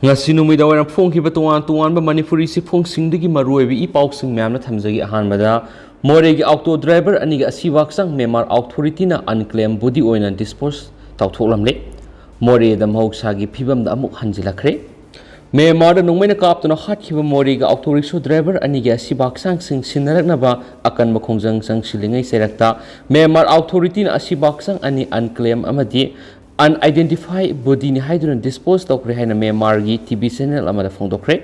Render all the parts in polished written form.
ngasi numida wara phongkiba tuan manipuri si phongsingdagi maruibi i pausing myamna thamjagi ahanbada moregi auto driver aniga asiwaksang memar authority na unclaim body oina dispose tawthoklamle more da mahoksagi phibam da amuk hanjilakre memar da nongmaina kaptuna hatkiba moregi auto rickshaw driver aniga asiwaksang sing sinaraknaba akan makhongjang sang silingai serakta memar authority na asiwaksang ani unclaim amadi unidentified body ni haiduna dispose tokre haina Myanmar gi TV channel amada phongdokre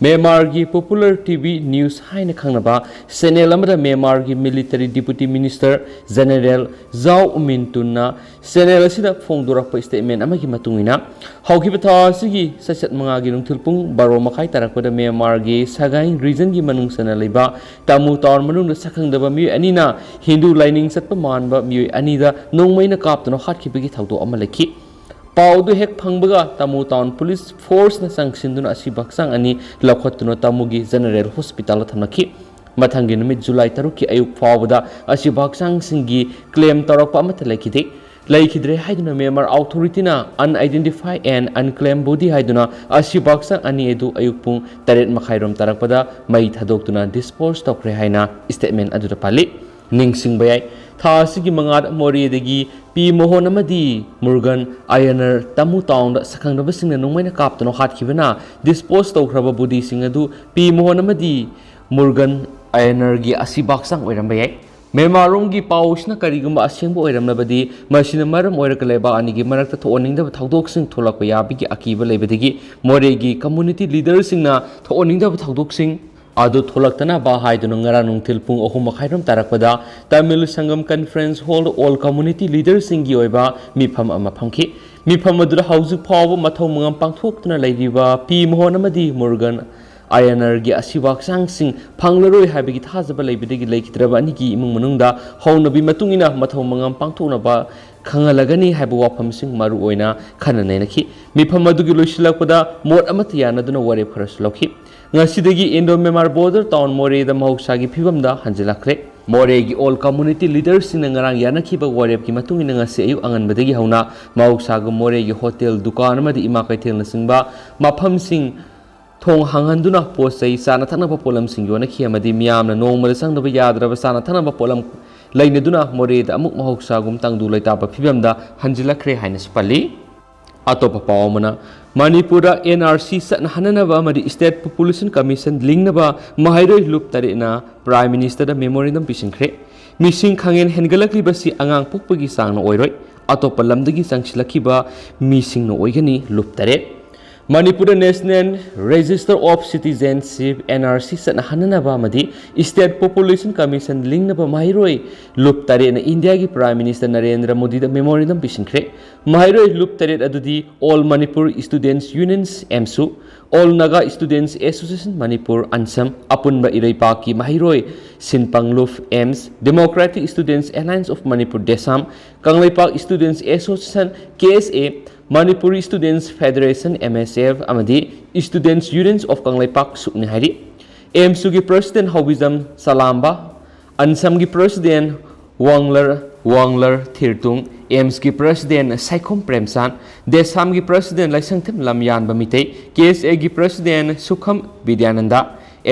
Myanmar gi popular TV news haina khangnaba channel amada Myanmar gi military deputy minister general Zhao Umintuna channel asida phongdorakpa statement amagi matungina haukiba tha sigi sachat manga gi nungthulpung baro makhai tarakpada Myanmar gi sagai region gi manungsana leiba tamu tor manung sakhangdaba mi anina Hindu lining satpa manba mi anida nongmaina kaptuna hatkibagi thaudo ama lekhi paudu hek phangbaga tamu town police force na sangsinduna asi baksang ani lakhotuna tamugi general hospital thamnaki mathangi numit July 3 ki ayuk fawda asi baksang singi claim tarakpa amata lekhide laikidre haiduna Myanmar authority na unidentified and unclaimed body haiduna asi baksang ani edu ayuk pung 8 makhairom tarakpada mai thadoktuna dispose tokre haina statement adu pali ningsing bayai tha sigi mangat mori degi pi mohon amadi murgan ayaner tamu town da sakhangdaba singna nongmaina kaptano hatkibana dispose tawkraba budi singadu pi mohon amadi murgan ayaner gi asibaksang oirambayai Myanmarong gi pausna karigumba asengbo oiramnabadi masina maram oirakaleba anigi marakta thooningdaba thawdoksing tholakpa yabigi akiba lebedegi mori gi community leader singna thooningdaba thawdoksing adu tholaktana ba haiduna ngara nungthil pung 3:30 tarakpada Tamil Sangam Conference Hall all community leaders singi oiba mapham ama phamki mapham adura hauju phaw mathau mangam pangthoktuna leiriba pi mohon amadi Morgan Ayaner gi asiwaksang sing phanglaroi habigi thajaba leibidegi leikitraba anigi imung manungda haunabi matungina mathau mangam pangthokna ba khangalagani haibu wafam sing maru oina khananainaki mapham adugi loisilakpada mot amata yanaduna ware pharas lokhi ngasidagi Indo Myanmar border town more da mahoksagi phibamda hanjilakre more gi all community leaders sing ngarang yanakhiba warep ki matungina ngasi ayu anganbadagi hauna mahoksagu more gi hotel dukan amadi ima kaithel nasingba mapham sing thong hanghanduna posai sana thanaba polam sing yona khi amadi miyamna nongmada sangdaba yadraba sana thanaba polam lainaduna more da amuk mahoksagum tangdu laitaba phibamda hanjilakre haina spali atopa pawmana Manipura NRC satna hananaba amadi State Population Commission lingnaba mahairoi lup tarina Prime Minister da memorandum pisinkre mising khangen hengalakli basi angang pukpagi sangna oiroi atopa lamdagi sangsilakiba mising no oigani lup tare Manipur National Register of Citizenship NRC satna hananaba amadi State Population Commission lingnaba mahairoi lup tare na India gi Prime Minister Narendra Modi da memorandum pisinkre mahairoi lup tare adudi All Manipur Students Unions MSU All Naga Students Association Manipur Ansam apunba iraipaki mahairoi Sinpangluf EMS Democratic Students Alliance of Manipur Desam Kanglaipak Students Association KSA Manipuri Students Federation MSF amadi Students Unions of Kanglaipak sukni hari MSU gi President Hobizam Salamba Ansam gi President Wangler Thirtung AIMS की president Saikhom Premsan DESAM की president Laishangthem Lamyan बमिते KSA की president Sukham Vidyananda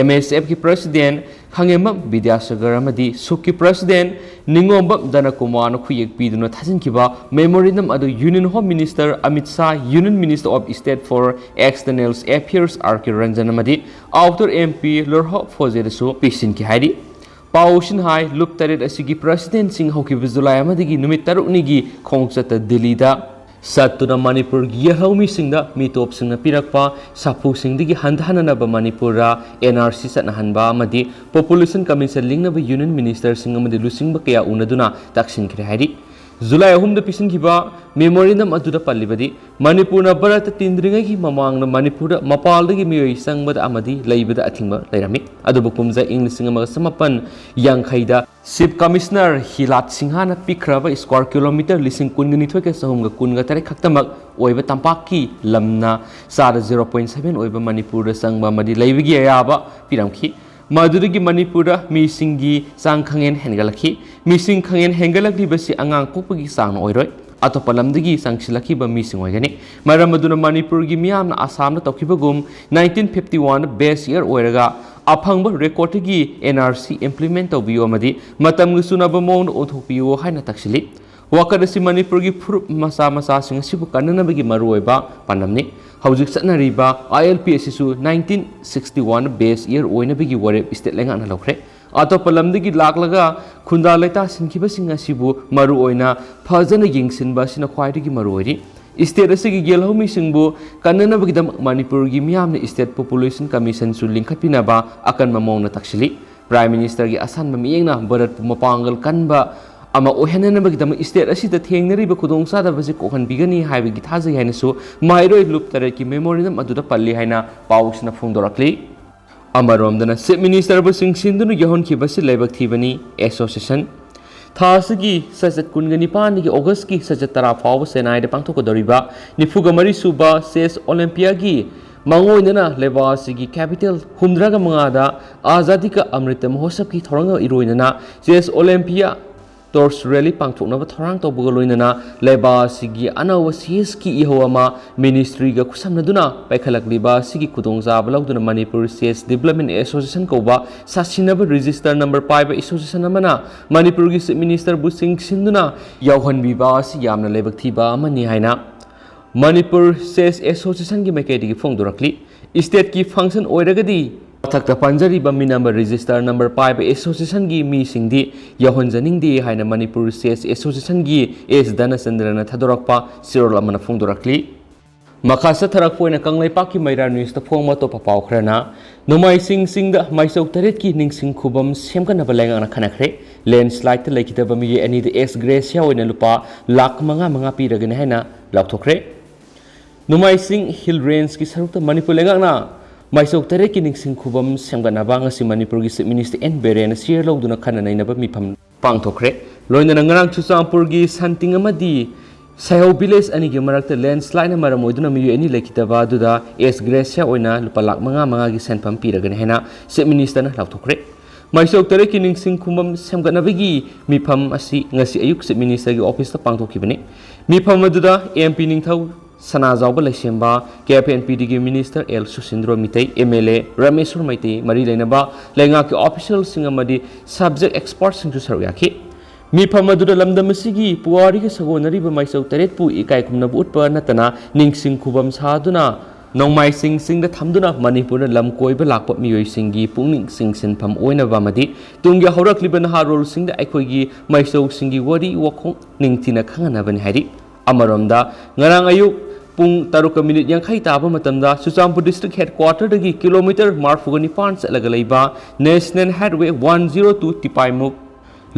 MSF की president Khangem Vidyasagar अमदी सुख की president Ningombam Dhankumar खुयेक पीदुना थाजिनकिबा मेमोरेंडम अदु union home minister Amit Shah union minister of state for external affairs R K. Ranjan अमदी आउटर एमपी लोरहो फोजेदसु पिसिन की हाइरी पाउशिन हाई लुप तरेट असिगी प्रेसिडेंट सिंह होकी जुलाई अमदिगी नुमित तरुनिगी खोंगचत दिल्लीदा सत्तुना मणिपुर यहौमी सिंगदा मिटोप सिंगना पिरकपा साफु सिंगदिगी हंदहननबा मणिपुरा एनआरसी सतनहनबा अमदी पॉपुलेशन कमीशन लिंगनबा यूनियन मिनिस्टर सिंग अमदी लुसिंगबा कया उनदुना तक्सिनखरे हाइरी जुलाई 3 पिसिनखिबा मेमोरेंडम अदुदा पल्लिबदी मणिपुरना भारत तिंद्रिंगगी ममांगना मणिपुर मपालदगी मियोय संगबदा अमदी लैबदा अथिंगबा लैरामि अदुबु कुमजा इंग्लिश समापन यांखैदा चीफ कमिश्नर हिलात सिंहाना पिखराबा स्क्वायर किलोमीटर लिसिंग कुनगनिथोय के सहमगा कुनगा तरे खक्तमक ओइबा तंपाकी लमना सारा 0.7 ओइबा मणिपुर संगबा मदि लैबगी याबा पिरामखि मधुरगी मणिपुर मीसिंगी सांग खंगेन हेंगलखि मीसिंग खंगेन हेंगलखि बसी अंगांग पोपगी सांग ओइरोय ꯑꯇꯣꯞꯄ ꯂꯝꯗꯒꯤ ꯆꯪꯁꯤꯜꯂꯛꯈꯤꯕ ꯃꯤꯁꯤꯡ ꯑꯣꯏꯒꯅꯤ ꯃꯔꯝ ꯑꯗꯨꯅ ꯃꯅꯤꯄꯨꯔꯒꯤ ꯃꯤꯌꯥꯝꯅ ꯑꯁꯥꯝꯅ ꯇꯧꯈꯤꯕꯒꯨꯝ 1951 ꯕꯦꯁ ꯏꯌꯔ ꯑꯣꯏꯔꯒ ꯑꯐꯪꯕ ꯔꯦꯀꯣꯔꯗꯇꯒꯤ NRC ꯏꯝꯄ꯭ꯂꯤꯃꯦꯟꯠ ꯇꯧꯕꯤꯌꯨ ꯑꯃꯗꯤ ꯃꯇꯝꯒ ꯆꯨꯅꯕ ꯃꯑꯣꯡꯗ ꯑꯣꯟꯊꯣꯛꯄꯤꯌꯨ ꯍꯥꯏꯅ ꯇꯛꯁꯤꯜꯂꯤ ꯋꯥꯀꯠ ꯑꯁꯤ ꯃꯅꯤꯄꯨꯔꯒꯤ ꯐꯨꯔꯨꯞ ꯃꯆꯥ ꯃꯆꯥꯁꯤꯡ ꯑꯁꯤꯕꯨ ꯀꯟꯅꯅꯕꯒꯤ ꯃꯔꯨꯑꯣꯏꯕ ꯄꯥꯟꯗꯝꯅꯤ ꯍꯧꯖꯤꯛ ꯆꯠꯅꯔꯤꯕ ILP ꯑꯁꯤꯁꯨ 1961 ꯕꯦꯁ ꯏꯌꯔ ꯑꯣꯏꯅꯕꯒꯤ ꯋꯥꯔꯦꯞ ꯏꯁꯇꯦꯠ ꯂꯩꯉꯥꯛꯅ ꯂꯧꯈ꯭ꯔꯦ ꯑꯇꯣꯞꯄ ꯂꯝꯗꯒꯤ ꯂꯥꯛꯂꯒ ꯈꯨꯟꯗꯥ ꯂꯩꯇꯥꯁꯤꯟꯈꯤꯕꯁꯤꯡ ꯑꯁꯤꯕꯨ ꯃꯔꯨꯑꯣꯏꯅ ꯐꯖꯅ ꯌꯦꯡꯁꯤꯟꯕ ꯑꯁꯤꯅ ꯈ꯭ꯋꯥꯏꯗꯒꯤ ꯃꯔꯨꯑꯣꯏꯔꯤ ꯏꯁꯇꯦꯠ ꯑꯁꯤꯒꯤ ꯌꯦꯜꯍꯧꯃꯤꯁꯤꯡꯕꯨ ꯀꯟꯅꯅꯕꯒꯤꯗꯃꯛ ꯃꯅꯤꯄꯨꯔꯒꯤ ꯃꯤꯌꯥꯝꯅ ꯏꯁꯇꯦꯠ ꯄꯣꯄꯨꯂꯦꯁꯟ ꯀꯃꯤꯁꯟꯁꯨ ꯂꯤꯡꯈꯠꯄꯤꯅꯕ ꯑꯀꯟꯕ ꯃꯑꯣꯡꯗ ꯇꯛꯁꯤꯜꯂꯤ ꯄ꯭ꯔꯥꯏꯝ ꯃꯤꯅꯤꯁꯇꯔꯒꯤ ꯑꯁꯥꯟꯕ ꯃꯤꯠꯌꯦꯡꯅ ꯚꯥꯔꯠꯄꯨ ꯃꯄꯥꯡꯒꯜ ꯀꯟꯕ ꯑꯃ ꯑꯣꯏꯍꯟꯅꯅꯕꯒꯤꯗꯃꯛ ꯏꯁꯇꯦꯠ ꯑꯁꯤꯗ ꯊꯦꯡꯅꯔꯤꯕ ꯈꯨꯗꯣꯡꯆꯥꯗꯕꯁꯤ ꯀꯣꯛꯍꯟꯕꯤꯒꯅꯤ ꯍꯥꯏꯕꯒꯤ ꯊꯥꯖꯩ ꯍꯥꯏꯅꯁꯨ ꯃꯍꯩꯔꯣꯏ ꯂꯨꯞ ꯇꯔꯦꯠꯀꯤ ꯃꯦꯃꯣꯔꯦꯟꯗꯝ ꯑꯗꯨꯗ ꯄꯜꯂꯤ ꯍꯥꯏꯅ ꯄꯥꯎꯁꯤꯅ ꯐꯣꯡꯗꯣꯔꯛꯂꯤ ꯑꯃꯔꯣꯝꯗꯅ ꯆꯤꯞ ꯃꯤꯅꯤꯁꯇꯔꯕꯨ ꯆꯤꯡꯁꯤꯟꯗꯨꯅ ꯌꯧꯍꯟꯈꯤꯕꯁꯤ ꯂꯥꯏꯕꯛ ꯊꯤꯕꯅꯤ ꯑꯦꯁꯣꯁꯤꯌꯦꯁꯟ ꯊꯥ ꯑꯁꯤꯒꯤ ꯆꯆꯠ 29ꯒꯤ ꯑꯣꯒꯁꯠꯀꯤ ꯆꯆꯠ 10 ꯐꯥꯎꯕ ꯆꯦꯟꯅꯥꯏꯗ ꯄꯥꯡꯊꯣꯛꯀꯗꯧꯔꯤꯕ 94 ꯁꯨꯕ ꯆꯦꯁ ꯑꯣꯂꯦꯝꯄꯤꯌꯥꯒꯤ ꯃꯥꯡꯑꯣꯏꯅꯅ ꯂꯩꯕꯥꯛ ꯑꯁꯤꯒꯤ ꯀꯦꯄꯤꯇꯦꯜ 65ꯗ ꯑꯥꯖꯥꯗꯤ ꯀꯥ ꯑꯃ꯭ꯔꯤꯇ ꯃꯍꯣꯠꯁꯕꯀꯤ ꯊꯧꯔꯝꯒ ꯏꯔꯣꯏꯅꯅ ꯆꯦꯁ ꯑꯣꯂꯦꯝꯄꯤꯌꯥ ꯇꯣꯔꯆ ꯔꯦꯂꯤ ꯄꯥꯡꯊꯣꯛꯅꯕ ꯊꯧꯔꯥꯡ ꯇꯧꯕꯒ ꯂꯣꯏꯅꯅ ꯂꯩꯕꯥꯛ ꯑꯁꯤꯒꯤ ꯑꯅꯧꯕ ꯆꯦꯁꯀꯤ ꯏꯍꯧ ꯑꯃ ꯃꯤꯅꯤꯁꯇ꯭ꯔꯤꯒ ꯈꯨꯠꯁꯝꯅꯗꯨꯅ ꯄꯥꯏꯈꯠꯂꯛꯂꯤꯕ ꯑꯁꯤꯒꯤ ꯈꯨꯗꯣꯡꯆꯥꯕ ꯂꯧꯗꯨꯅ ꯃꯅꯤꯄꯨꯔ ꯆꯦꯁ ꯗꯤꯕꯦꯂꯞꯃꯦꯟꯠ ꯑꯦꯁꯣꯁꯤꯌꯦꯁꯟ ꯀꯧꯕ ꯁꯥꯁꯤꯟꯅꯕ ꯔꯦꯖꯤꯁꯇꯔ ꯅꯝꯕꯔ ꯄꯥꯏꯕ ꯑꯦꯁꯣꯁꯤꯌꯦꯁꯟ ꯑꯃꯅ ꯃꯅꯤꯄꯨꯔꯒꯤ ꯆꯤꯞ ꯃꯤꯅꯤꯁꯇꯔꯕꯨ ꯆꯤꯡꯁꯤꯟꯗꯨꯅ ꯌꯧꯍꯟꯕꯤꯕ ꯑꯁꯤ ꯌꯥꯝꯅ ꯂꯥꯏꯕꯛ ꯊꯤꯕ ꯑꯃꯅꯤ ꯍꯥꯏꯅ ꯃꯅꯤꯄꯨꯔ ꯆꯦꯁ ꯑꯦꯁꯣꯁꯤꯌꯦꯁꯟꯒꯤ ꯃꯥꯏꯀꯩꯗꯒꯤ ꯐꯣꯡꯗꯣꯔꯛꯂꯤ ꯏꯁꯇꯦꯠꯀꯤ ꯐꯪꯁꯟ ꯑꯣꯏꯔꯒꯗꯤ ꯃꯊꯛꯇ ꯄꯟꯖꯔꯤꯕ ꯃꯤꯅꯝꯕ ꯔꯦꯖꯤꯁꯇꯔ ꯅꯝꯕꯔ ꯄꯥꯏꯕ ꯑꯦꯁꯣꯁꯤꯌꯦꯁꯟꯒꯤ ꯃꯤꯁꯤꯡꯗꯤ ꯌꯧꯍꯟꯖꯅꯤꯡꯗꯦ ꯍꯥꯏꯅ ꯃꯅꯤꯄꯨꯔ ꯆꯦꯁ ꯑꯦꯁꯣꯁꯤꯌꯦꯁꯟꯒꯤ ꯑꯦꯁ ꯙꯅꯆꯟꯗ꯭ꯔꯅ ꯊꯥꯗꯣꯔꯛꯄ ꯆꯦꯔꯣꯜ ꯑꯃꯅ ꯐꯣꯡꯗꯣꯔꯛꯂꯤ ꯃꯈꯥ ꯆꯠꯊꯔꯛꯄ ꯑꯣꯏꯅ ꯀꯪꯂꯩꯄꯥꯛꯀꯤ ꯃꯩꯔꯥ ꯅ꯭ꯌꯨꯁꯇ ꯐꯣꯡꯕ ꯑꯇꯣꯞꯄ ꯄꯥꯎ ꯈꯔꯅ ꯅꯣꯡꯃꯥꯏꯆꯤꯡ ꯆꯤꯡꯗ ꯃꯥꯏꯆꯧ 9ꯒꯤ ꯅꯤꯡꯁꯤꯡ ꯈꯨꯕꯝ ꯁꯦꯝꯒꯠꯅꯕ ꯂꯩꯉꯥꯛꯅ ꯈꯟꯅꯈ꯭ꯔꯦ ꯂꯦꯟꯁ꯭ꯂꯥꯏꯗꯇ ꯂꯩꯈꯤꯗꯕ ꯃꯤꯑꯣꯏ ꯑꯅꯤꯗ ꯑꯦꯛꯁ ꯒ꯭ꯔꯦꯁꯤꯌꯥ ꯑꯣꯏꯅ ꯂꯨꯄꯥ ꯂꯥꯈ 5 ꯄꯤꯔꯒꯅꯤ ꯍꯥꯏꯅ ꯂꯥꯎꯊꯣꯛꯈ꯭ꯔꯦ ꯅꯣꯡꯃꯥꯏꯆꯤꯡ ꯍꯤꯜ ꯔꯦꯟꯖꯀꯤ ꯁꯔꯨꯛꯇ ꯃꯅꯤꯄꯨꯔ ꯂꯩꯉꯥꯛꯅ ꯃꯥꯏꯆꯧ 9ꯒꯤ ꯅꯤꯡꯁꯤꯡ ꯈꯨꯕꯝ ꯁꯦꯝꯒꯠꯅꯕ ꯉꯁꯤ ꯃꯅꯤꯄꯨꯔꯒꯤ ꯆꯤꯞ ꯃꯤꯅꯤꯁꯇꯔ N ꯕꯤꯔꯦꯟꯅ ꯁꯤꯌꯔ ꯂꯧꯗꯨꯅ ꯈꯟꯅ ꯅꯩꯅꯕ ꯃꯤꯐꯝ ꯄꯥꯡꯊꯣꯛꯈ꯭ꯔꯦ ꯂꯣꯏꯅꯅ ꯉꯔꯥꯡ ꯆꯨꯔꯆꯥꯟꯄꯨꯔꯒꯤ ꯁꯟꯇꯤꯡ ꯑꯃꯗꯤ ꯁꯥꯏꯍꯧ ꯚꯤꯂꯦꯖ ꯑꯅꯤꯒꯤ ꯃꯔꯛꯇ ꯂꯦꯟꯁ꯭ꯂꯥꯏꯗꯅ ꯃꯔꯝ ꯑꯣꯏꯗꯨꯅ ꯃꯤꯑꯣꯏ ꯑꯅꯤ ꯂꯩꯈꯤꯗꯕ ꯑꯗꯨꯗ ꯑꯦꯛꯁ ꯒ꯭ꯔꯦꯁꯤꯌꯥ ꯑꯣꯏꯅ ꯂꯨꯄꯥ ꯂꯥꯈ 5 ꯁꯦꯟꯐꯝ ꯄꯤꯔꯒꯅꯤ ꯍꯥꯏꯅ ꯆꯤꯞ ꯃꯤꯅꯤꯁꯇꯔꯅ ꯂꯥꯎꯊꯣꯛꯈ꯭ꯔꯦ ꯃꯥꯏꯆꯧ 9ꯒꯤ ꯅꯤꯡꯁꯤꯡ ꯈꯨꯕꯝ ꯁꯦꯝꯒꯠꯅꯕꯒꯤ ꯃꯤꯐꯝ ꯑꯁꯤ ꯉꯁꯤ ꯑꯌꯨꯛ ꯆꯤꯞ ꯃꯤꯅꯤꯁꯇꯔꯒꯤ ꯑꯣꯐꯤꯁꯇ ꯄꯥꯡꯊꯣꯛꯈꯤꯕꯅꯤ ꯃꯤꯐꯝ ꯑꯗꯨꯗ MP ꯅꯤꯡꯊꯧ ꯁꯅꯥꯖꯥꯎꯕ ꯂꯩꯁꯦꯝꯕ KFNPDꯒꯤ minister L Susindro Meitei MLA Rameshwar Meitei ꯃꯔꯤ ꯂꯩꯅꯕ ꯂꯩꯉꯥꯛꯀꯤ ꯑꯣꯐꯤꯁꯤꯌꯦꯜꯁꯤꯡ ꯑꯃꯗꯤ ꯁꯕꯖꯦꯛ ꯑꯦꯛꯁꯄꯔꯠꯁꯤꯡꯁꯨ ꯁꯔꯨꯛ ꯌꯥꯈꯤ ꯃꯤꯐꯝ ꯑꯗꯨꯗ ꯂꯝꯗꯝ ꯑꯁꯤꯒꯤ ꯄꯨꯋꯥꯔꯤꯒ ꯁꯥꯒꯣꯟꯅꯔꯤꯕ ꯃꯥꯏꯆꯧ 9ꯄꯨ ꯏꯀꯥꯏ ꯈꯨꯝꯅꯕ ꯎꯠꯄ ꯅꯠꯇꯅ ꯅꯤꯡꯁꯤꯡ ꯈꯨꯕꯝ ꯁꯥꯗꯨꯅ ꯅꯣꯡꯃꯥꯏꯆꯤꯡ ꯆꯤꯡꯗ ꯊꯝꯗꯨꯅ ꯃꯅꯤꯄꯨꯔꯗ ꯂꯝ ꯀꯣꯏꯕ ꯂꯥꯛꯄ ꯃꯤꯑꯣꯏꯁꯤꯡꯒꯤ ꯄꯨꯛꯅꯤꯡ ꯆꯤꯡꯁꯤꯟꯐꯝ ꯑꯣꯏꯅꯕ ꯑꯃꯗꯤ ꯇꯨꯡꯒꯤ ꯍꯧꯔꯛꯂꯤꯕ ꯅꯍꯥꯔꯣꯜꯁꯤꯡꯗ ꯑꯩꯈꯣꯏꯒꯤ ꯃꯥꯏꯆꯧꯁꯤꯡꯒꯤ ꯋꯥꯔꯤ ꯋꯥꯈꯣꯡ ꯅꯤꯡꯊꯤꯅ ꯈꯪꯍꯟꯅꯕꯅꯤ ꯍꯥꯏꯔꯤ ꯑꯃꯔꯣꯝꯗ ꯉꯔꯥꯡ ꯑꯌꯨꯛ ꯄꯨꯡ 7:50 ꯇꯥꯕ ꯃꯇꯝꯗ ꯆꯨꯔꯆꯥꯟꯄꯨꯔ ꯗꯤꯁꯇ꯭ꯔꯤꯛ ꯍꯦꯗꯀ꯭ꯋꯥꯔꯇꯔꯗꯒꯤ ꯀꯤꯂꯣꯃꯤꯇꯔ 49 ꯆꯠꯂꯒ ꯂꯩꯕ ꯅꯦꯁꯅꯦꯜ ꯍꯥꯏꯋꯦ 102 ꯇꯤꯄꯥꯏꯃꯨꯛ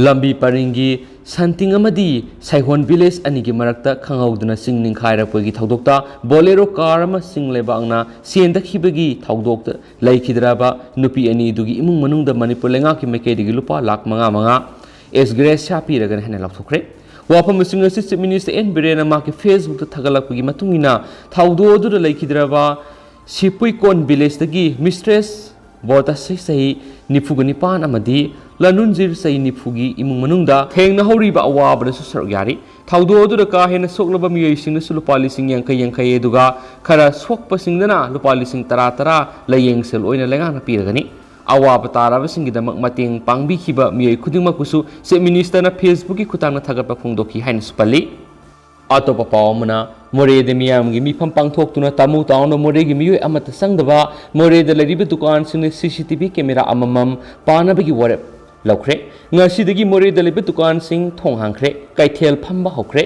ꯂꯝꯕꯤ ꯄꯔꯤꯡꯒꯤ ꯁꯟꯇꯤꯡ ꯑꯃꯗꯤ ꯁꯥꯏꯍꯣꯟ ꯚꯤꯂꯦꯖ ꯑꯅꯤꯒꯤ ꯃꯔꯛꯇ ꯈꯪꯍꯧꯗꯅ ꯆꯤꯡ ꯅꯤꯡꯈꯥꯏꯔꯛꯄꯒꯤ ꯊꯧꯗꯣꯛꯇ ꯕꯣꯂꯦꯔꯣ ꯀꯥꯔ ꯑꯃ ꯆꯤꯡ ꯂꯩꯕꯥꯛꯅ ꯆꯦꯟꯊꯈꯤꯕꯒꯤ ꯊꯧꯗꯣꯛꯇ ꯂꯩꯈꯤꯗ꯭ꯔꯕ ꯅꯨꯄꯤ ꯑꯅꯤꯗꯨꯒꯤ ꯏꯃꯨꯡ ꯃꯅꯨꯡꯗ ꯃꯅꯤꯄꯨꯔ ꯂꯩꯉꯥꯛꯀꯤ ꯃꯥꯏꯀꯩꯗꯒꯤ ꯂꯨꯄꯥ ꯂꯥꯈ 5 ꯑꯦꯛꯁ ꯒ꯭ꯔꯦꯁꯤꯌꯥ ꯄꯤꯔꯒꯅꯤ ꯍꯥꯏꯅ ꯂꯥꯎꯊꯣꯛꯈ꯭ꯔꯦ ꯋꯥꯐꯝꯁꯤꯡ ꯑꯁꯤ ꯆꯤꯞ ꯃꯤꯅꯤꯁꯇꯔ N ꯕꯤꯔꯦꯟꯅ ꯃꯍꯥꯛꯀꯤ ꯐꯦꯁꯕꯨꯛꯇ ꯊꯥꯒꯠꯂꯛꯄꯒꯤ ꯃꯇꯨꯡꯏꯟꯅ ꯊꯧꯗꯣꯛ ꯑꯗꯨꯗ ꯂꯩꯈꯤꯗ꯭ꯔꯕ ꯁꯤꯄꯨꯏꯀꯣꯟ ꯚꯤꯂꯦꯖꯇꯒꯤ ꯃꯤꯁꯇ꯭ꯔꯦꯁ ꯕꯣꯔꯇꯥꯁꯤ ꯆꯍꯤ 94 ꯑꯃꯗꯤ ꯂꯅꯨꯟꯖꯤꯔ ꯆꯍꯤ 90ꯒꯤ ꯏꯃꯨꯡ ꯃꯅꯨꯡꯗ ꯊꯦꯡꯅꯍꯧꯔꯤꯕ ꯑꯋꯥꯕꯗꯁꯨ ꯁꯔꯨꯛ ꯌꯥꯔꯤ ꯊꯧꯗꯣꯛ ꯑꯗꯨꯗ ꯀꯥ ꯍꯦꯟꯅ ꯁꯣꯛꯂꯕ ꯃꯤꯑꯣꯏꯁꯤꯡꯗꯁꯨ ꯂꯨꯄꯥ 50,000 ꯑꯗꯨꯒ ꯈꯔ ꯁꯣꯛꯄꯁꯤꯡꯗꯅ ꯂꯨꯄꯥ 10,000 ꯂꯥꯏꯌꯦꯡ ꯁꯦꯜ ꯑꯣꯏꯅ ꯂꯩꯉꯥꯛꯅ ꯄꯤꯔꯒꯅꯤ ꯑꯋꯥꯕ ꯇꯥꯔꯕꯁꯤꯡꯒꯤꯗꯃꯛ ꯃꯇꯦꯡ ꯄꯥꯡꯕꯤꯈꯤꯕ ꯃꯤꯑꯣꯏ ꯈꯨꯗꯤꯡꯃꯛꯄꯨꯁꯨ ꯆꯤꯞ ꯃꯤꯅꯤꯁꯇꯔꯅ ꯐꯦꯁꯕꯨꯛꯀꯤ ꯈꯨꯠꯊꯥꯡꯗ ꯊꯥꯒꯠꯄ ꯐꯣꯡꯗꯣꯛꯈꯤ ꯍꯥꯏꯅꯁꯨ ꯄꯜꯂꯤ ꯑꯇꯣꯞꯄ ꯄꯥꯎ ꯑꯃꯅ ꯃꯣꯔꯦꯗ ꯃꯤꯌꯥꯝꯒꯤ ꯃꯤꯐꯝ ꯄꯥꯡꯊꯣꯛꯇꯨꯅ ꯇꯥꯃꯨ ꯇꯥꯎꯅ ꯃꯣꯔꯦꯒꯤ ꯃꯤꯑꯣꯏ ꯑꯃꯠꯇ ꯆꯪꯗꯕ ꯃꯣꯔꯦꯗ ꯂꯩꯔꯤꯕ ꯗꯨꯀꯥꯟꯁꯤꯡꯅ CCTV ꯀꯦꯃꯦꯔꯥ ꯑꯃꯃꯝ ꯄꯥꯅꯕꯒꯤ ꯋꯥꯔꯦꯞ ꯂꯧꯈ꯭ꯔꯦ ꯉꯁꯤꯗꯒꯤ ꯃꯣꯔꯦꯗ ꯂꯩꯕ ꯗꯨꯀꯥꯟꯁꯤꯡ ꯊꯣꯡ ꯍꯥꯡꯈ꯭ꯔꯦ ꯀꯩꯊꯦꯜ ꯐꯝꯕ ꯍꯧꯈ꯭ꯔꯦ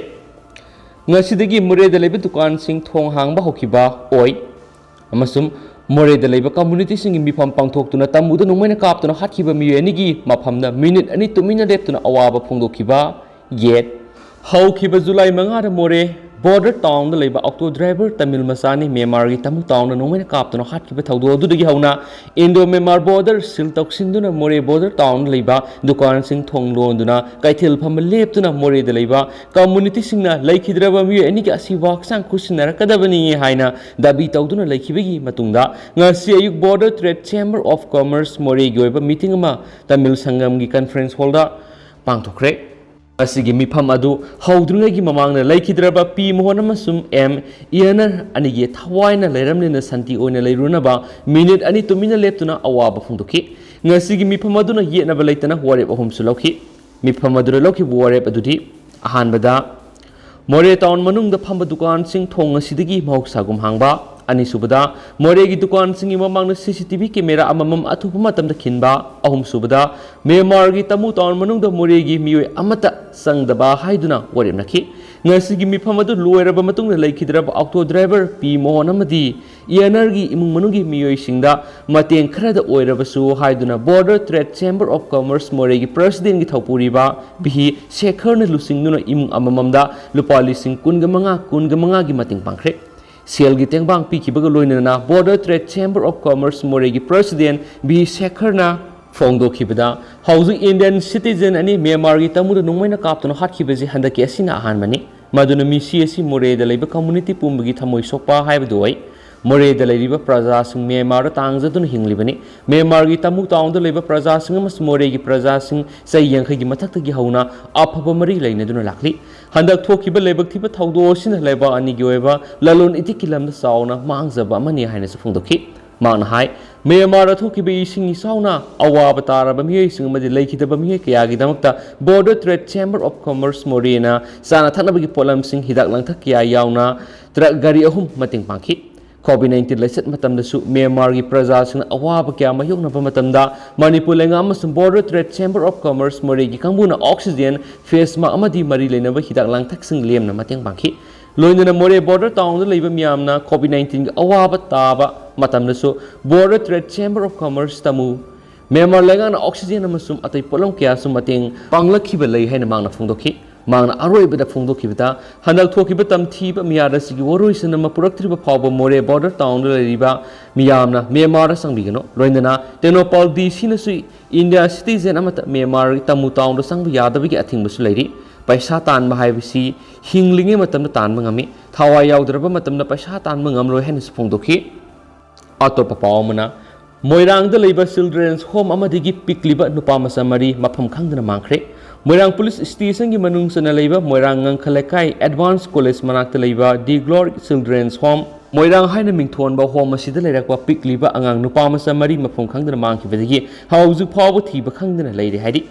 ꯉꯁꯤꯗꯒꯤ ꯃꯣꯔꯦꯗ ꯂꯩꯕ ꯗꯨꯀꯥꯟꯁꯤꯡ ꯊꯣꯡ ꯍꯥꯡꯕ ꯍꯧꯈꯤꯕ ꯑꯣꯏ ꯑꯃꯁꯨꯡ ꯃꯣꯔꯦꯗ ꯂꯩꯕ ꯀꯝꯃ꯭ꯌꯨꯅꯤꯇꯤꯁꯤꯡꯒꯤ ꯃꯤꯐꯝ ꯄꯥꯡꯊꯣꯛꯇꯨꯅ ꯇꯝꯕꯨꯗ ꯅꯣꯡꯃꯩꯅ ꯀꯥꯞꯇꯨꯅ ꯍꯥꯠꯈꯤꯕ ꯃꯤꯑꯣꯏ ꯑꯅꯤꯒꯤ ꯃꯐꯝꯗ ꯃꯤꯅꯤꯠ 2 ꯇꯨꯃꯤꯟꯅ ꯂꯦꯞꯇꯨꯅ ꯑꯋꯥꯕ ꯐꯣꯡꯗꯣꯛꯈꯤꯕ ꯌꯦꯠ ꯍꯧꯈꯤꯕ ꯖꯨꯂꯥꯏ 5ꯗ ꯃꯣꯔꯦ border town da leba auto driver Tamil Masani Myanmar gi tamu town no mena kap to hat ki thawdo adudagi hauna Indo Myanmar border sil toksinduna More border town leba dukan sing thonglon duna kaithil pham leptuna More de leba community singna laikhidraba mi ani ki asi wak sang kusinara kadabani haina dabi tawduna laikhibagi matungda ngasi ayuk border trade chamber of commerce More gi oiba meeting ama Tamil Sangam gi conference hall da pangthokre ꯑꯁꯤꯒꯤ ꯃꯤꯐꯝ ꯑꯗꯨ ꯍꯧꯗ꯭ꯔꯤꯉꯩꯒꯤ ꯃꯃꯥꯡꯗ ꯂꯩꯈꯤꯗ꯭ꯔꯕ ꯄꯤ ꯃꯣꯍꯟ ꯑꯃꯁꯨꯡ M ꯏꯌꯅꯔ ꯑꯅꯤꯒꯤ ꯊꯋꯥꯏꯅ ꯂꯩꯔꯝꯂꯤꯅ ꯁꯥꯟꯇꯤ ꯑꯣꯏꯅ ꯂꯩꯔꯨꯅꯕ minute ꯑꯅꯤ ꯇꯨꯃꯤꯟꯅ ꯂꯦꯞꯇꯨꯅ ꯑꯋꯥꯕ ꯐꯣꯡꯗꯣꯛꯈꯤ ꯉꯁꯤꯒꯤ ꯃꯤꯐꯝ ꯑꯗꯨꯅ ꯌꯦꯠꯅꯕ ꯂꯩꯇꯅ ꯋꯥꯔꯦꯞ ꯑꯍꯨꯝꯁꯨ ꯂꯧꯈꯤ ꯃꯤꯐꯝ ꯑꯗꯨꯗ ꯂꯧꯈꯤꯕ ꯋꯥꯔꯦꯞ ꯑꯗꯨꯗꯤ ꯑꯍꯥꯟꯕꯗ ꯃꯣꯔꯦ ꯇꯥꯎꯟ ꯃꯅꯨꯡꯗ ꯐꯝꯕ ꯗꯨꯀꯥꯟꯁꯤꯡ ꯊꯣꯡ ꯑꯁꯤꯗꯒꯤ ꯃꯍꯧꯁꯥꯒꯨꯝ ꯍꯥꯡꯕ ꯑꯅꯤꯁꯨꯕꯗ ꯃꯣꯔꯦꯒꯤ ꯗꯨꯀꯥꯟꯁꯤꯡꯒꯤ ꯃꯃꯥꯡꯗ CCTV ꯀꯦꯃꯦꯔꯥ ꯑꯃꯃꯝ ꯑꯊꯨꯕ ꯃꯇꯝꯗ ꯈꯤꯟꯕ ꯑꯍꯨꯝꯁꯨꯕꯗ ꯃ꯭ꯌꯥꯟꯃꯥꯔꯒꯤ ꯇꯃꯨ ꯇꯥꯎꯟ ꯃꯅꯨꯡꯗ ꯃꯣꯔꯦꯒꯤ ꯃꯤꯑꯣꯏ ꯑꯃꯠꯇ ꯆꯪꯗꯕ ꯍꯥꯏꯗꯨꯅ ꯋꯥꯔꯦꯞꯅꯈꯤ ꯉꯁꯤꯒꯤ ꯃꯤꯐꯝ ꯑꯗꯨ ꯂꯣꯏꯔꯕ ꯃꯇꯨꯡꯗ ꯂꯩꯈꯤꯗ꯭ꯔꯕ ꯑꯣꯛꯇꯣ ꯗ꯭ꯔꯥꯏꯚꯔ ꯄꯤ ꯃꯣꯍꯟ ꯑꯃꯗꯤ ꯏꯌꯅꯔꯒꯤ ꯏꯃꯨꯡ ꯃꯅꯨꯡꯒꯤ ꯃꯤꯑꯣꯏꯁꯤꯡꯗ ꯃꯇꯦꯡ ꯈꯔꯗ ꯑꯣꯏꯔꯕꯁꯨ ꯍꯥꯏꯗꯨꯅ border trade chamber of commerce ꯃꯣꯔꯦꯒꯤ ꯄ꯭ꯔꯁꯤꯗꯦꯟꯒꯤ ꯊꯧꯄꯨꯔꯤꯕ ꯚꯤ ꯁꯦꯈꯔꯅ ꯂꯨꯆꯤꯡꯗꯨꯅ ꯏꯃꯨꯡ ꯑꯃꯃꯝꯗ ꯂꯨꯄꯥ ꯂꯤꯁꯤꯡ 15,000ꯒꯤ ꯃꯇꯦꯡ ꯄꯥꯡꯈ꯭ꯔꯦ ꯁꯦꯜꯒꯤ ꯇꯦꯡꯕꯥꯡ ꯄꯤꯈꯤꯕꯒ ꯂꯣꯏꯅꯅ border trade chamber of commerce ꯃꯣꯔꯦꯒꯤ ꯄ꯭ꯔꯁꯤꯗꯦꯟ ꯚꯤ ꯁꯦꯈꯔꯅ ꯐꯣꯡꯗꯣꯛꯈꯤꯕꯗ ꯍꯧꯖꯤꯛ ꯏꯟꯗꯤꯌꯟ ꯁꯤꯇꯤꯖꯦꯟ ꯑꯅꯤ ꯃ꯭ꯌꯥꯟꯃꯥꯔꯒꯤ ꯇꯃꯨꯗ ꯅꯣꯡꯃꯩꯅ ꯀꯥꯞꯇꯨꯅ ꯍꯥꯠꯈꯤꯕꯁꯤ ꯍꯟꯗꯛꯀꯤ ꯑꯁꯤꯅ ꯑꯍꯥꯟꯕꯅꯤ ꯃꯗꯨꯅ ꯃꯤꯁꯤ ꯑꯁꯤ ꯃꯣꯔꯦꯗ ꯂꯩꯕ ꯀꯝꯃꯨꯅꯤꯇꯤ ꯄꯨꯝꯕꯒꯤ ꯊꯃꯣꯏ ꯁꯣꯛꯄ ꯍꯥꯏꯕꯗꯨ ꯑꯣꯏ ꯃꯣꯔꯦꯗ ꯂꯩꯔꯤꯕ प्रजासिंग म्यांमारꯗ तांगजदुना हिंग्लिबनि म्यांमारगी तमु ताउंद लेबा प्रजासिंग अमसुंग मोरेगी प्रजासिंग चै 50 की मथक्तगी हौना अफबा मरी लैनदुना लाखलि हंदक थोखिबा लेबक थिबा थौदोसिन लेबा अनिगी ओइबा ललोन इतिकि लमदा साउना मांगजबा अमनि हाइनसु फोंदोखि मांगना हाय म्यांमार थोखिबा इसिंग साउना अवाबा तारबा मियैसिंग अमदि लैखिदबा मियै कयागी दमकता border trade chamber of commerce मोरेना साना थनबगी पोलमसिंग हिदाक लंगथक किया याउना ट्रक गाड़ी अहुम मतिंग पांखि COVID-19 लाइसेट मतमदसु म्यांमारगी प्रजासिंग अवाबा क्या मायोगनबा मतमदा मणिपुर लेंगा अमसुंग border trade chamber of commerce मोरेगी कांगबुना ऑक्सीजन फेस मा अमदि मरी लेनबा हिदाक लांगथकसिंग लेमना मतेंग पांखि लोइनना मोरे बॉर्डर टाउन लेबा मियामना COVID-19 गी अवाबा ताबा मतमदसु border trade chamber of commerce Tamu Myanmar लेंगाना ऑक्सीजन अमसुंग अतै पोलम क्या सु मतेंग पांगलखिबा लै हैना मांगना फोंदोखि मांगना अरोइबदा फोंदोखिबदा हनक थोखिबा तमथीबा मियारसिगी वरोइसना मपुरक्त्रिबा फावबा मोरे बॉर्डर टाउन लेरिबा मियामना म्यांमार संबिगनो लोइनना टेनोपाल DC नसु इंडिया सिटीजन अमत म्यांमार तमु टाउन संग यादबगी अथिंगबसु लैरि पैसा तानबा हाइबसी हिंगलिंगे मतमना तानबा ngami थावा यावद्रबा मतमना पैसा तानबा ngamroi हैनस फोंदोखि अतोपा पावमना मोइरांगदा लेबा चिल्ड्रेन्स होम अमदिगी पिकलिबा नुपामचा मरी mapham khangdana Mangkhre Moirang police station की मनुंगसना लेबा मोइरांग ngangkhalekai एडवांस कॉलेज मनाक्ता लेबा the glory children's home Moirang हाइना मिंगथोनबा होम असिदा लेरकबा पिकलिबा अंगांग नुपामचा मरी mapham khangdana मांगखिबदगी हाउजु फावबा थीबा khangdana लेरि हाइदि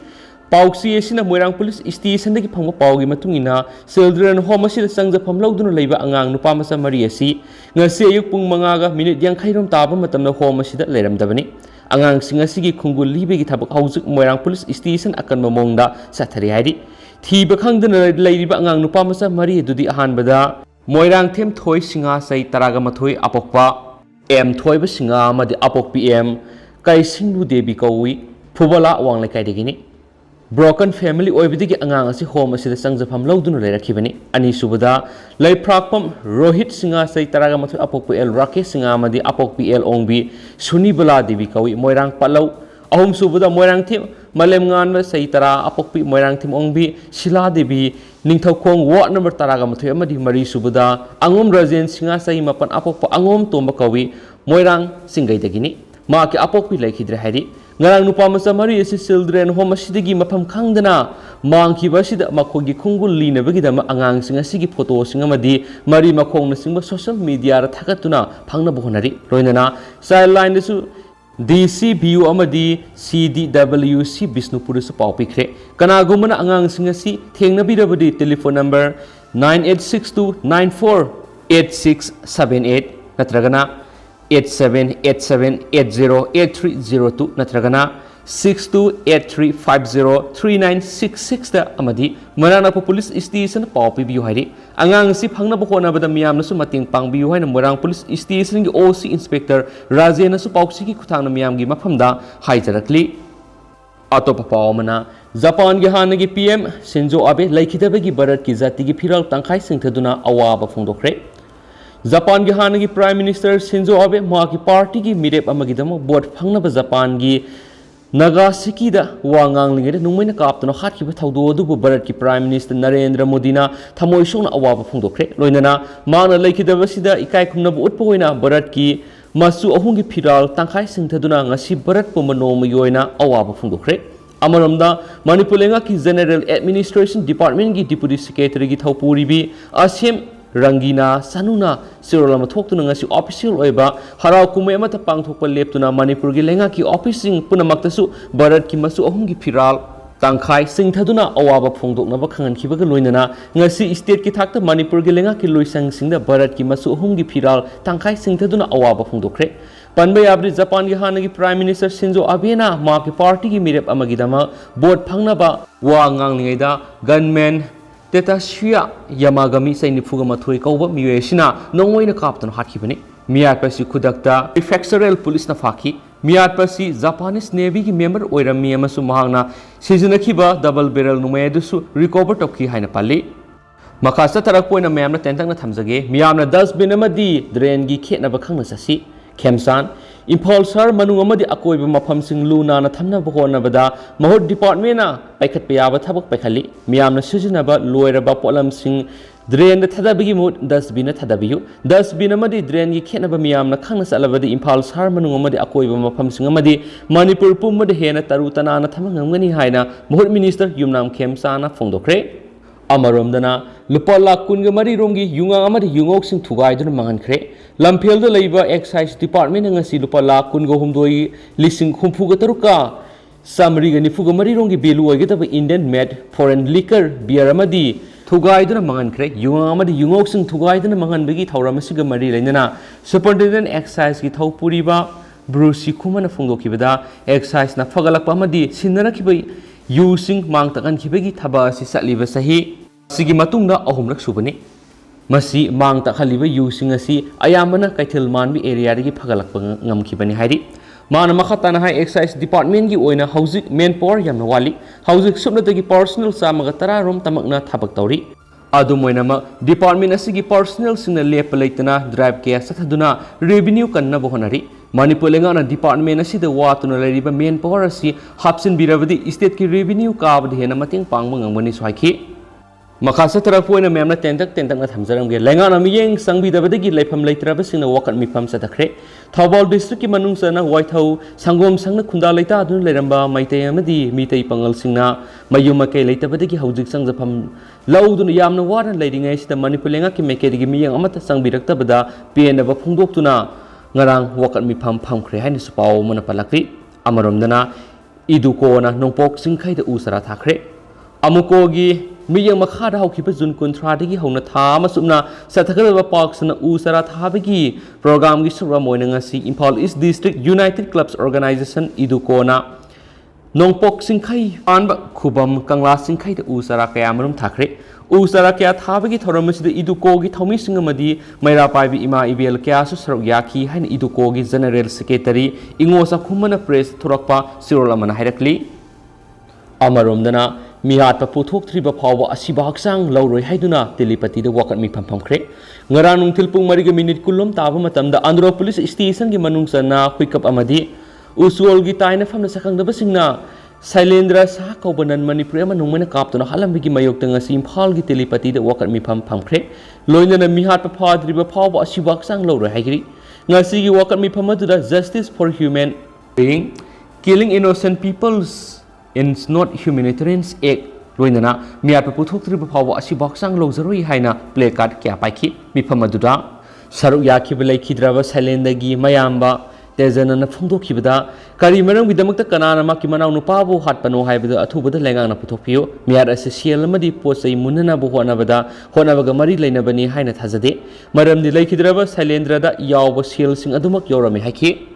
पाउसी एसिना मोइरांग पुलिस स्टेशन दगी फंगबा पाउगी मतुंगिना चिल्ड्रेन होम असिदा संगजफम लौदुना लेबा अंगांग नुपामचा मरी असि ngasi ayuk pung 5:50 rom ताबा मतमना होम असिदा लेरमदबनि angangsing asigi khungul libegi thabak haujik moirang police station akan mamongda sathari haidi thiba khangdana leiriba angang nupa macha mari adudi ahanbada moirang them thoi singa sai taraga mathoi apokpa m thoi ba singa amadi apok pm kai singlu debi kawi phubala awang lekai degini broken family oibidigi angang asi home asida sangjafam loduna leirakhibani ani subada leiprakpam rohit singa sai taraga mathoi apok pl rakesh singa amadi apok pl ongbi sunibala devi kawi moirang palau ahum subada moirang thim malem ngan sai tara apok pi moirang thim ongbi shila devi ningthaukhong ward number taraga mathoi amadi mari subada angom rajen singa sai mapan apok pa angom tomba kawi moirang singai degini ma ke apok pi laikhidre hari ngarang nupamacha mari asi children home asidagi mapham khangdana mangkhiba sida makhogi khungul linabagi dama angang singa sigi photo singa madi mari makhongna singba social media ra thakatuna phangna bohonari roinana sideline desu DCBU amadi CDWC Bisnupur su pawpikre kana gumana angang singa si thengna birabadi telephone number 9862948678 natragana 8787808302 natragana 6283503966 da amadi Moirang police station papi biu hairi angang si phangna bokona bada miyamna su mating pangbiu haina Moirang police station gi OC inspector Rajena su pauksi ki khuthangna miyam gi maphamda haijarakli atopa pawmana Japan gi hanagi PM Shinzo Abe laikhidabagi Bharat ki jati gi phiral tangkhai singthaduna awaba phongdokre Japan ki hanagi Prime Minister Shinzo Abe maki party ki mirep amagidamo board phangnaba Japan gi Nagasaki da wangang lingere nungmaina kaptuna hatkiba thaudo adubu Bharat ki Prime Minister Narendra Modi na thamoi songna awaba phongdokre loinana mana laikhidabasida ikai khumnabu utpoina Bharat ki masu ahungi phiral tangkhai singthaduna ngasi Bharat puma nomi yoina awaba phongdokre Amaramda Manipur Lengaki General Administration Department ki Deputy Secretary ki Thaupuribi Asim Rangina Sanuna Sirolama Thoktuna ngasi official oiba Harau Kumai amata pangthokpa leptuna Manipur ki Lengaki officing punamaktasu Bharat ki masu ahum ki phiral Tangkhai singthaduna awaba phongdoknaba khangankibaga loinana ngasi state ki thakta Manipur ki Lengaki loisang singda Bharat ki masu ahum ki phiral Tangkhai singthaduna awaba phongdokre Panbay Abri Japan ki hanagi Prime Minister Shinzo Abe na maa ki party ki mirep amagidama board phangnaba wa nganglingeda gunman Tetasuya Yamagami sai nifuga mathoi kauba miwesina nongwaina kaptana hatkibani miyat pasi khudakta prefectural police na phaki miyat pasi Japanese Navy ki member oirami amasu mahangna sizinakhiba double barrel numayadusu recover tokhi haina pali makasa tarak poina mayamna tentangna thamjage miyamna dustbin amadi drain gi khetnaba khangna sasi Kemsan, Impol Sar Manung Amadi Akoiba Mapham Sing Luna na Thamna Bhona Bada, Mahod Department na Paikat Payaba Tabak Pakali, Miamna Sujanaba, Loiraba Polam Sing, Drain the Tadabigi Mood, Dustbin at Tadabiu, Dustbin Amadi, Drain Yi Kenaba Miamna Kangas Alavadi, Impol Sar Manung Amadi Akoiba Mapham Sing Amadi, Manipur Puma de Hena Tarutana Tamangani Haina, Mahod Minister Yumnam Kemsana Fondokre. Amaromdana Lupala Kungamari Rongi Yunga Amadi Yungok Sing Tugaidun Mangkhre Lampel the Laiba Excise Department and Ngasi Lupala Kungo Humdoi Lising Humpugataruka Samriga Nifugamari Rongi Belu get of Indian made foreign liquor beer Amadi Tugaidun Mangkhre Yunga Amadi Yungok Sing Tugaidun Manganbigi Tauramasiga Mari Lenana Superintendent Excise Gitau Puriba Bruce Kumana Fungokibada Excise na Fagalapamadi Sinarakibai Using Mangtakan Kibegi Taba Sisaliva Sahi Sigi Matunda Ahumrak Subani Masi Mangtakaliva using a sea Ayamana Kaitil Manbi area Gi Pagalak Ngam Kibani Hari Mana Makatana High Excise Department Gi Oina Housing Manpower Yamnawali Housing Subnatagi Personal Samagatara Rom Tamakna Tabaktauri Adumoinama Department Asigi Personal Sina Lepalaitana Drive Care Sataduna Revenue Kanna Bohonari Manipur Lengana Department asi the watuna lariba manpower asi hapsin biravadi state ki revenue kaabdi hena mating pangmang ngani swaiki makasa tarapoina memna tentak na thamjaram ge lengana miyeng sangbi dabadagi laifam laitraba singna wakat mifam satakre Thawbal district ki manungsana waithau sangom sangna khunda laita adun leramba maitei amadi mitei pangal singna mayuma kai laitabadagi haujik sangjafam lauduna yamna waran lairingai sida Manipur lenga ki mekedigi miyeng amata sangbiraktabada penaba phungdoktuna Ngarang wakat mipham Mangkhre haina supau mana palakri amaromdana idukona nongpok singkhai da usara thakre amukogi miyang makhada haukiba jun kunthra dagi hauna tha masumna sathakala paksana usara thabagi program gi sura moina ngasi Imphal East District United Clubs Organization idukona nongpok singkhai anba khubam kangla singkhai da usara kaya marum thakre Usara kya thabagi thoramasida idukogi thomi singamadi maira paibi ima ibel kya su saruk yaki hain idukogi general secretary ingosa khumana press thorakpa sirolamana hairakli amaromdana mihat pa puthok thriba phawa asiba haksang lauroi haiduna telepati da wakat mi phamkhre ngaranung thilpung mariga minute kulom taba matamda Andhra police station gi manungsana huikap amadi usuol gi taina famna sakangdaba singna Sailendra Sah Kaubanan Manipur Manumana Kaptona Halambigi Mayokta ngasi Imphal gi telepati da wakat mifam Mangkhre loinana mihat pa phadriba phawa asibak sang lawra haigri ngasi gi wakat mifam aduda justice for human being killing innocent peoples is not humanitarian act loinana mihat pa puthoktriba phawa asibak sang lawzaroi haina placard kya paiki mifam aduda saruk yakhiba laikhidraba Sailendagi mayamba Tezana Fungokibada, Karimaram with the Mutakanana Makimana Nupabu Hatpano Haibada Atubada Langana Putopio, Miar Associal Madi Posay Munana Buhanavada, Honavagamari Lainabani Hainat Hazade, Madam de Lakidrava, Sailendra, Yawa Seal Sing Adumak Yorami Haki,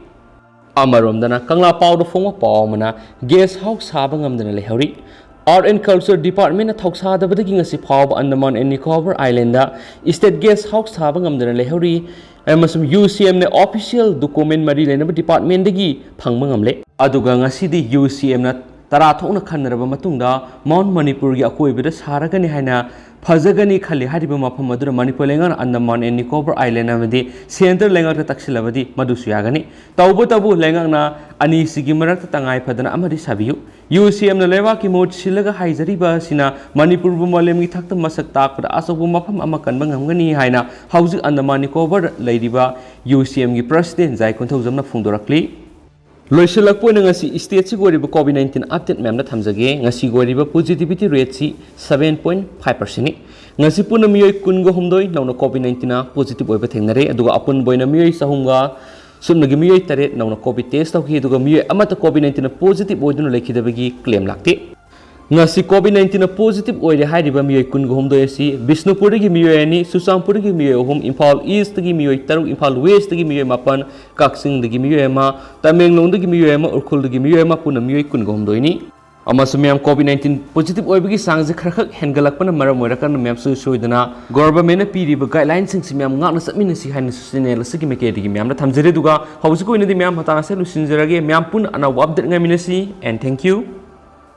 Amarum Dana, Kangla Powder Fonga Pawmana, Guest House Habangam Dana Lehari, Art and Culture Department at Hoxada Badaging a Sipab Andaman and Nicobar Islander, State Guest House Habangam Dana Lehari. Amasum UCM ne official document mari lena department dagi phangmangamle aduga ngasidi UCM na tarathokna khanraba matungda Mount Manipur gi akoibida saragani haina phajagani khali hariba mapham adura Manipur lengan Andaman and Nicobar Island amadi center lengar ta taksilabadi madusu yagani tawbu lengang na ani sigi marak tangai phadana amadi sabiyu UCM na lewa ki mot silaga haijariba sina Manipur bu malem gi thakta masak takpada asobu mapham amakan bangamgani haina hauji Andaman Nicobar leiriba UCM gi president Jai Konthojamna phungdorakli लोइसलकपोइना ngasi state si goriba COVID-19 update ma'am na thamjage ngasi goriba positivity rate si 7.5% ni ngasi puna miyoi kungo humdoi nauna COVID-19 na positive oiba thengnare aduga apun boina miyoi sahumga sumnagi miyoi tare nauna COVID test tawki aduga miyoi amata COVID-19 na positive oiduna lekhidabagi claim lakte ngasi COVID-19 na positive oire hairiba miyoi kungo humdoi si Bisnupur gi miyoi ani Susampur gi miyoi ohum Imphal East gi miyoi taruk Imphal West gi miyoi mapan Kaksing gi miyoi ma Tamenglong gi miyoi ma Urkhul gi miyoi ma puna miyoi kungo humdoi ni amasumyam COVID-19 positive oibagi sangje kharakhak hengalakpana maram oirakan myam su soidana government na piriba guidelines sing simyam ngakna satmina si haina susine lasigi mekedi gi myam na thamjere duga hausu ko ina di myam hatana se lusinjerage myam pun ana update ngai minasi and thank you